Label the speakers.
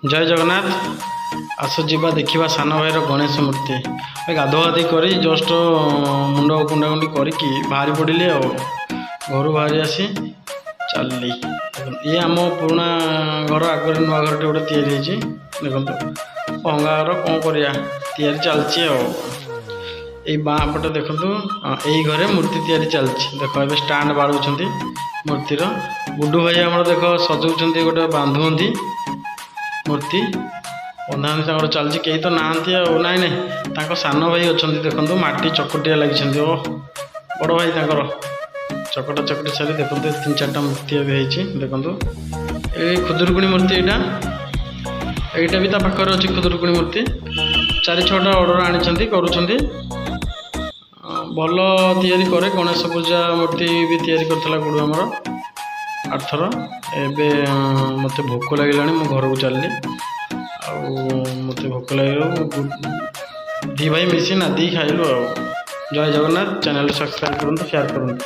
Speaker 1: जय जगन्नाथ। आस जीवा देखा सान भाईर गणेश मूर्ति गाधुआधी कर जस्ट मुंड कुंडाकुंडी करके बाहरी पड़े घर बाहरी आसी चलली। ये आम पुराणा घर आगे नुआ घर गोटे या देखो भंगा घर कौन कर चलती बाँ पटे देखु यही घरे मूर्ति तैयारी चलती। देख ए स्टाण्ड बाड़ुंट मूर्तिर गुडू भाई आम देख सजाऊँ गोटे बांधुंती मूर्ति बंधा चलती कहीं तो नहांती नाई नाई सान भाई अच्छा देखो माटी चकटिया लगी ओ बड़ भाई तर चकटा चकटी सारी देखो 3-4टा मूर्ति देखो ये खुदुरकुणी मूर्ति यहाँ भी पाखे अच्छी खुदुरकुणी मूर्ति 4-6टा ऑर्डर आनी करुँच भल तैयारी करे गणेश पूजा मूर्ति भी तैयारी करथिला गुडू आमर 8 थर। एवं मत भोक लगे मो घर को चलली मत भोक लगे दी भाई मिसी नादी खाइलु। जय जगन्नाथ। चैनल सब्सक्राइब करूँ शेयर करूँ।